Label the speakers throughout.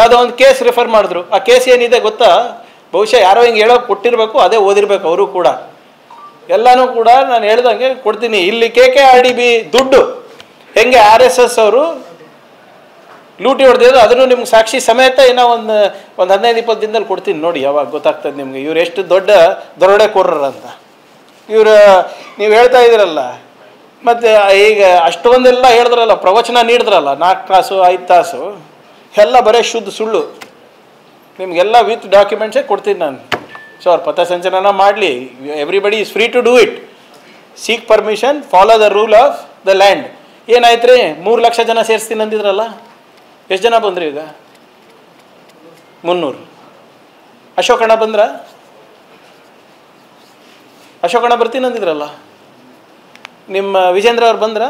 Speaker 1: ಯಾವುದೋ ಒಂದು case refer ಮಾಡಿದ್ರು. ಆ ಕೇಸ್ ಏನಿದೆ ಗೊತ್ತಾ? ಬಹುಶಃ ಯಾರೋ ಹಿಂಗೆ ಹೇಳೋಕೆ ಕೊಟ್ಟಿರಬೇಕು, ಅದೇ ಓದಿರ್ಬೇಕು ಅವರು ಕೂಡ. ಎಲ್ಲನೂ ಕೂಡ ನಾನು ಹೇಳ್ದಂಗೆ ಕೊಡ್ತೀನಿ. ಇಲ್ಲಿ KKRDB ದುಡ್ಡು ಹೆಂಗೆ RSS ಅವರು ಲೂಟಿ ಹೊಡೆದಿದ್ರು ಅದನ್ನು ನಿಮ್ಗೆ ಸಾಕ್ಷಿ ಸಮೇತ ಇನ್ನೂ ಒಂದು 15-20 ದಿನದಲ್ಲಿ ಕೊಡ್ತೀನಿ ನೋಡಿ. ಯಾವಾಗ ಗೊತ್ತಾಗ್ತದೆ ನಿಮಗೆ ಇವ್ರು ಎಷ್ಟು ದೊಡ್ಡ ದರೋಡೆಕೋರರು ಅಂತ. ಇವರು ನೀವು ಹೇಳ್ತಾ ಇದ್ದೀರಲ್ಲ, ಮತ್ತು ಈಗ ಅಷ್ಟೊಂದೆಲ್ಲ ಹೇಳಿದ್ರಲ್ಲ, ಪ್ರವಚನ ನೀಡಿದ್ರಲ್ಲ 4 ತಾಸು 5 ತಾಸು, ಎಲ್ಲ ಬರೀ ಶುದ್ಧ ಸುಳ್ಳು. ನಿಮಗೆಲ್ಲ ವಿತ್ ಡಾಕ್ಯುಮೆಂಟ್ಸೇ ಕೊಡ್ತೀನಿ ನಾನು. ಸೊ ಅವ್ರು ಪಥಸಂಚಲನ ಮಾಡಲಿ, everybody is free to do it. Seek permission, follow the rule of the land. ಏನಾಯ್ತು ರೀ? 3 ಲಕ್ಷ ಜನ ಸೇರಿಸ್ತೀನಿ ಅಂದಿದ್ರಲ್ಲ, ಎಷ್ಟು ಜನ ಬಂದ್ರಿ ಈಗ? 300. ಅಶೋಕಣ್ಣ ಬಂದ್ರ? ಅಶೋಕಣ್ಣ ಬರ್ತೀನಿ ಅಂದಿದ್ರಲ್ಲ. ನಿಮ್ಮ ವಿಜೇಂದ್ರ ಅವ್ರು ಬಂದ್ರ?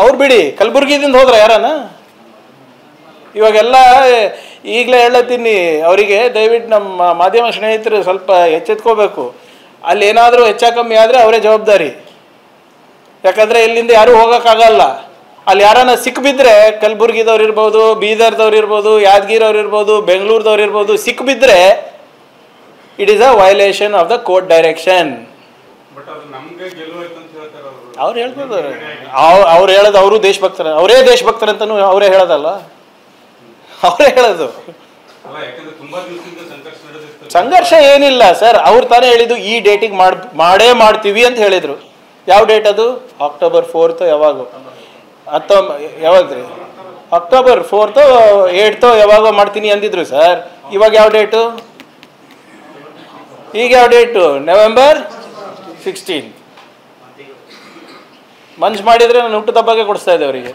Speaker 1: ಅವ್ರು ಬಿಡಿ, ಕಲಬುರ್ಗಿದಿಂದ ಹೋದ್ರ ಯಾರನ? ಇವಾಗೆಲ್ಲ ಈಗಲೇ ಹೇಳತ್ತೀನಿ ಅವರಿಗೆ, ದಯವಿಟ್ಟು ನಮ್ಮ ಮಾಧ್ಯಮ ಸ್ನೇಹಿತರು ಸ್ವಲ್ಪ ಎಚ್ಚೆತ್ಕೋಬೇಕು. ಅಲ್ಲಿ ಏನಾದರೂ ಹೆಚ್ಚು ಕಮ್ಮಿ ಆದರೆ ಅವರೇ ಜವಾಬ್ದಾರಿ. ಯಾಕಂದರೆ ಇಲ್ಲಿಂದ ಯಾರೂ ಹೋಗೋಕ್ಕಾಗಲ್ಲ. ಅಲ್ಲಿ ಯಾರನ್ನ ಸಿಕ್ಬಿದ್ರೆ, ಕಲಬುರ್ಗಿದವ್ರು ಇರ್ಬೋದು, ಬೀದರ್ದವ್ರು ಇರ್ಬೋದು, ಯಾದಗಿರವ್ರು ಇರ್ಬೋದು, ಬೆಂಗಳೂರದವ್ರು ಇರ್ಬೋದು, ಸಿಕ್ಬಿದ್ರೆ it is a violation of the court direction. ಅವ್ರು ಹೇಳ್ಬೋದು, ಅವ್ರು ಹೇಳೋದು ಅವರು ದೇಶಭಕ್ತರ, ಅವರೇ ದೇಶಭಕ್ತರಂತನೂ ಅವರೇ ಹೇಳೋದಲ್ಲ, ಅವರೇ ಹೇಳೋದು. ಸಂಘರ್ಷ ಏನಿಲ್ಲ ಸರ್, ಅವ್ರು ತಾನೇ ಹೇಳಿದ್ದು ಈ ಡೇಟಿಗೆ ಮಾಡೇ ಮಾಡ್ತೀವಿ ಅಂತ ಹೇಳಿದರು. ಯಾವ ಡೇಟ್ ಅದು? ಅಕ್ಟೋಬರ್ 4th ಯಾವಾಗ? ಯಾವಾಗ್ರಿ? ಅಕ್ಟೋಬರ್ 4th 8th ಯಾವಾಗ ಮಾಡ್ತೀನಿ ಅಂದಿದ್ರು ಸರ್. ಇವಾಗ ಯಾವ ಡೇಟು? ಈಗ ಯಾವ ಡೇಟು? November 16. ಮನ್ಸು ಮಾಡಿದರೆ ನಾನು ಹುಟ್ಟುಹಬ್ಬಕ್ಕೆ ಕೊಡಿಸ್ತಾ ಇದ್ದೆ ಅವರಿಗೆ.